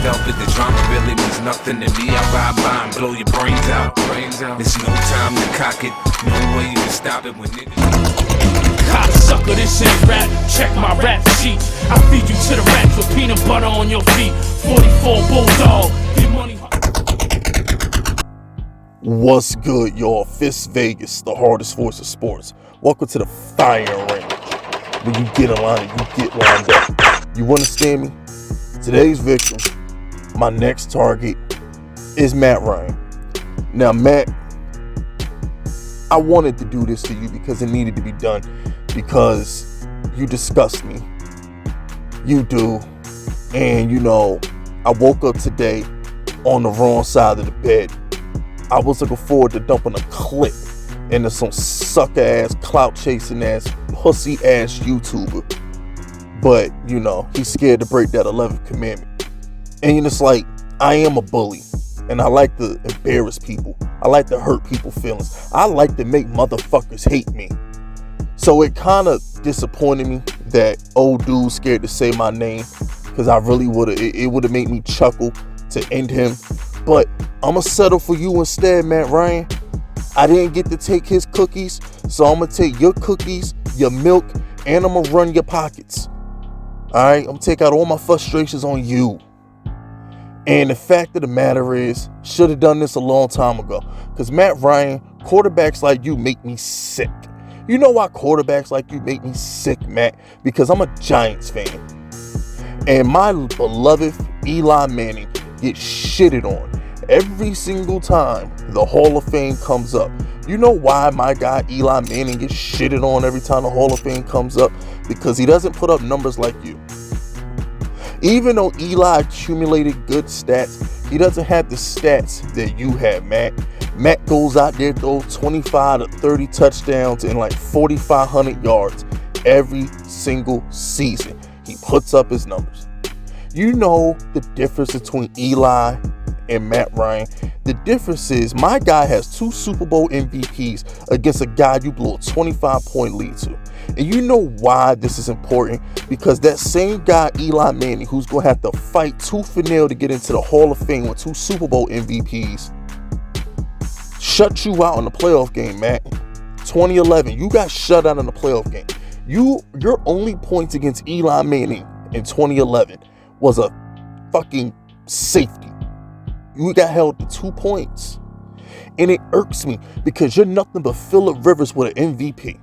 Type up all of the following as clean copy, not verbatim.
velvet, the drama really means nothing to me. I ride by and blow your brains out. There's no time to cock it, no way you can stop it when niggas. Cocksucker, this ain't rap, check my rap sheet. I feed you to the rats with peanut butter on your feet. 44 Bulldog, get money. What's good, y'all? Fist Vegas, the hardest voice of sports. Welcome to the firing range, where you get in line and you get lined up. You understand me? Today's victim, my next target, is Matt Ryan. Now, Matt, I wanted to do this to you because it needed to be done, because you disgust me. You do. And, you know, I woke up today on the wrong side of the bed. I was looking forward to dumping a clip into some sucker-ass, clout-chasing-ass, pussy-ass YouTuber. But, you know, he's scared to break that 11th commandment. And it's like, I am a bully. And I like to embarrass people. I like to hurt people's feelings. I like to make motherfuckers hate me. So it kind of disappointed me that old dude scared to say my name. Because I really would have, it would have made me chuckle to end him. But I'm going to settle for you instead, Matt Ryan. I didn't get to take his cookies, so I'm going to take your cookies, your milk, and I'm going to run your pockets. Alright, I'm going to take out all my frustrations on you. And the fact of the matter is, should have done this a long time ago. Because Matt Ryan, quarterbacks like you make me sick. You know why quarterbacks like you make me sick, Matt? Because I'm a Giants fan. And my beloved Eli Manning gets shitted on every single time the Hall of Fame comes up. You know why my guy Eli Manning gets shitted on every time the Hall of Fame comes up? Because he doesn't put up numbers like you. Even though Eli accumulated good stats, he doesn't have the stats that you have, Matt. Matt goes out there, throws 25 to 30 touchdowns and like 4,500 yards every single season. He puts up his numbers. You know the difference between Eli and Matt Ryan. The difference is my guy has 2 Super Bowl MVPs against a guy you blew a 25-point lead to. And you know why this is important? Because that same guy, Eli Manning, who's going to have to fight tooth and nail to get into the Hall of Fame with 2 Super Bowl MVPs, shut you out in the playoff game, Matt. 2011, you got shut out in the playoff game. Your only points against Eli Manning in 2011 was a fucking safety. You got held to 2 points. And it irks me because you're nothing but Phillip Rivers with an MVP.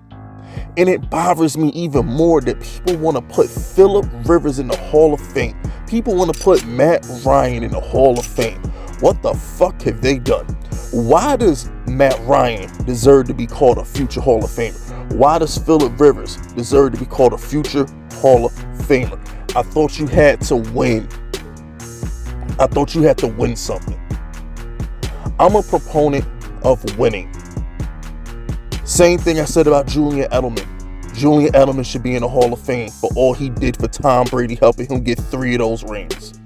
And it bothers me even more that people want to put Phillip Rivers in the Hall of Fame. People want to put Matt Ryan in the Hall of Fame. What the fuck have they done? Why does Matt Ryan deserve to be called a future Hall of Famer? Why does Phillip Rivers deserve to be called a future Hall of Famer? I thought you had to win. I thought you had to win something. I'm a proponent of winning. Same thing I said about Julian Edelman. Julian Edelman should be in the Hall of Fame for all he did for Tom Brady, helping him get 3 of those rings.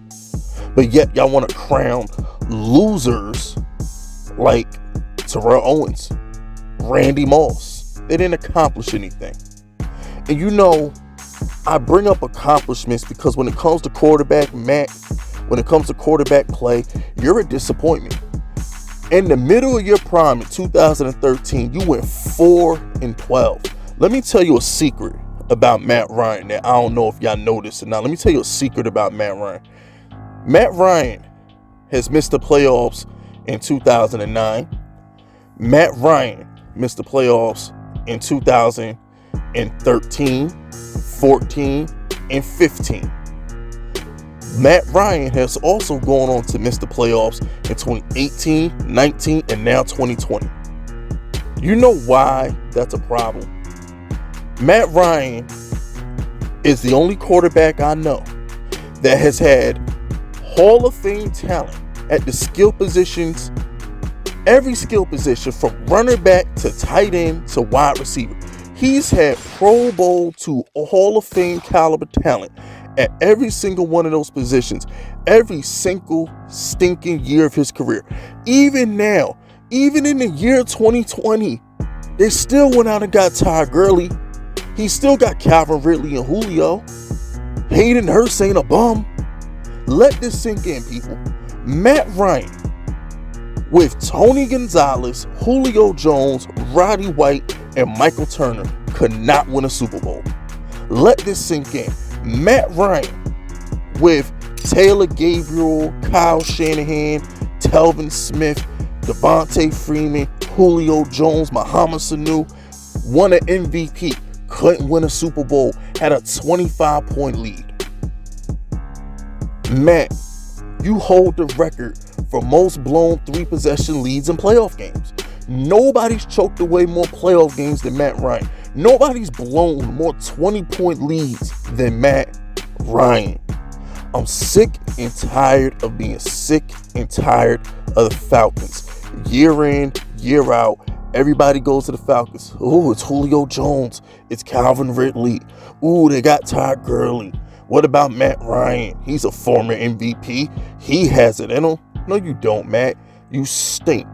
But yet y'all want to crown losers like Terrell Owens, Randy Moss. They didn't accomplish anything. And you know, I bring up accomplishments because when it comes to quarterback, Matt, when it comes to quarterback play, you're a disappointment. In the middle of your prime in 2013, you went 4-12. Let me tell you a secret about Matt Ryan that I don't know if y'all know this or not. Let me tell you a secret about Matt Ryan. Matt Ryan has missed the playoffs in 2009. Matt Ryan missed the playoffs in 2013, 14, and 15. Matt Ryan has also gone on to miss the playoffs in 2018, 19, and now 2020. You know why that's a problem? Matt Ryan is the only quarterback I know that has had Hall of Fame talent at the skill positions, every skill position from running back to tight end to wide receiver. He's had Pro Bowl to Hall of Fame caliber talent at every single one of those positions, every single stinking year of his career. Even now, even in the year 2020, they still went out and got Todd Gurley. He still got Calvin Ridley and Julio. Hayden Hurst ain't a bum. Let this sink in, people. Matt Ryan, with Tony Gonzalez, Julio Jones, Roddy White, and Michael Turner, could not win a Super Bowl. Let this sink in. Matt Ryan, with Taylor Gabriel, Kyle Shanahan, Telvin Smith, Devontae Freeman, Julio Jones, Mohamed Sanu, won an MVP, couldn't win a Super Bowl, had a 25-point lead. Matt, you hold the record for most blown 3-possession leads in playoff games. Nobody's choked away more playoff games than Matt Ryan. Nobody's blown more 20-point leads than Matt Ryan. I'm sick and tired of being sick and tired of the Falcons. Year in, year out, everybody goes to the Falcons. Ooh, it's Julio Jones. It's Calvin Ridley. Ooh, they got Todd Gurley. What about Matt Ryan? He's a former MVP. He has it in him. No, you don't, Matt. You stink.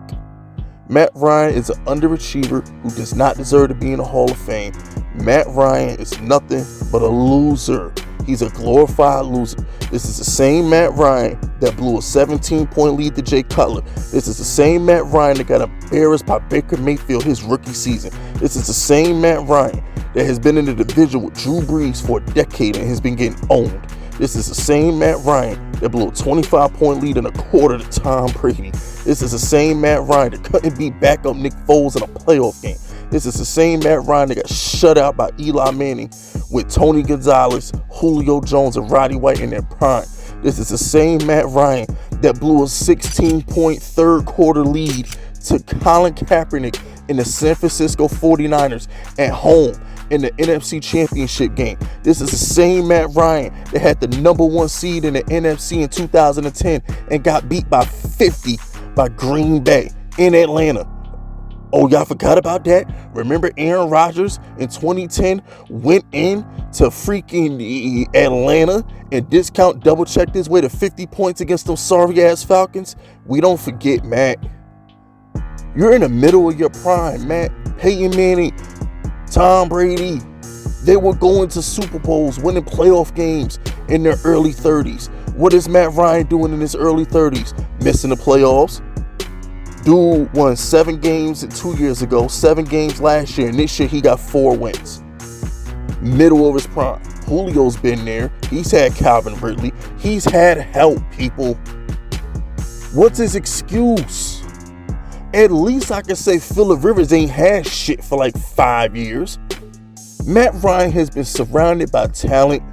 Matt Ryan is an underachiever who does not deserve to be in the Hall of Fame. Matt Ryan is nothing but a loser. He's a glorified loser. This is the same Matt Ryan that blew a 17-point lead to Jay Cutler. This is the same Matt Ryan that got embarrassed by Baker Mayfield his rookie season. This is the same Matt Ryan that has been in the division with Drew Brees for a decade and has been getting owned. This is the same Matt Ryan that blew a 25-point lead in a quarter to Tom Brady. This is the same Matt Ryan that couldn't beat backup Nick Foles in a playoff game. This is the same Matt Ryan that got shut out by Eli Manning with Tony Gonzalez, Julio Jones, and Roddy White in their prime. This is the same Matt Ryan that blew a 16-point third quarter lead to Colin Kaepernick in the San Francisco 49ers at home in the NFC Championship game. This is the same Matt Ryan that had the number 1 seed in the NFC in 2010 and got beat by 50 by Green Bay in Atlanta. Oh, y'all forgot about that? Remember Aaron Rodgers in 2010 went in to freaking Atlanta and discount double-checked his way to 50 points against those sorry-ass Falcons? We don't forget, Matt. You're in the middle of your prime, Matt. Peyton Manning, Tom Brady, they were going to Super Bowls, winning playoff games in their early 30s. What is Matt Ryan doing in his early 30s? Missing the playoffs. Dude won 7 games 2 years ago, 7 games last year, and this year he got 4 wins. Middle of his prime. Julio's been there. He's had Calvin Ridley. He's had help, people. What's his excuse? At least I can say Phillip Rivers ain't had shit for like 5 years. Matt Ryan has been surrounded by talent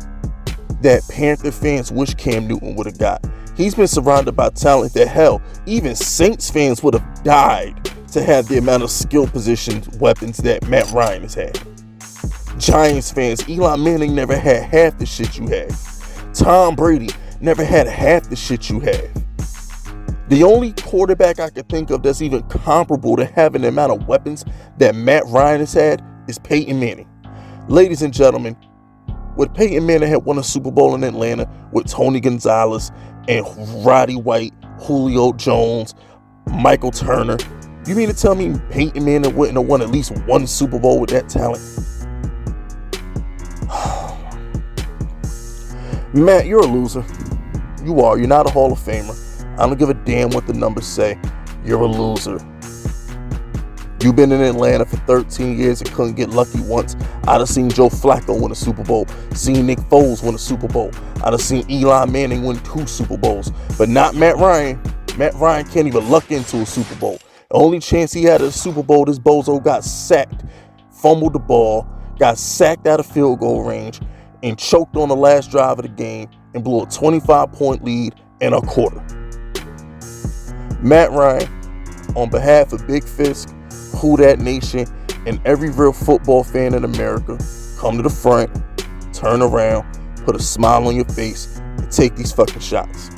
that Panther fans wish Cam Newton would have got. He's been surrounded by talent that, hell, even Saints fans would have died to have the amount of skill position weapons that Matt Ryan has had. Giants fans, Eli Manning never had half the shit you had. Tom Brady never had half the shit you had. The only quarterback I could think of that's even comparable to having the amount of weapons that Matt Ryan has had is Peyton Manning. Ladies and gentlemen, would Peyton Manning had won a Super Bowl in Atlanta with Tony Gonzalez and Roddy White, Julio Jones, Michael Turner, you mean to tell me Peyton Manning wouldn't have won at least 1 Super Bowl with that talent? Matt, you're a loser. You are. You're not a Hall of Famer. I don't give a damn what the numbers say. You're a loser. You've been in Atlanta for 13 years and couldn't get lucky once. I'd have seen Joe Flacco win a Super Bowl, seen Nick Foles win a Super Bowl. I'd have seen Eli Manning win 2 Super Bowls, but not Matt Ryan. Matt Ryan can't even luck into a Super Bowl. The only chance he had at a Super Bowl, this bozo got sacked, fumbled the ball, got sacked out of field goal range, and choked on the last drive of the game and blew a 25-point lead in a quarter. Matt Ryan, on behalf of Big Fisk, Who Dat Nation, and every real football fan in America, come to the front, turn around, put a smile on your face, and take these fucking shots.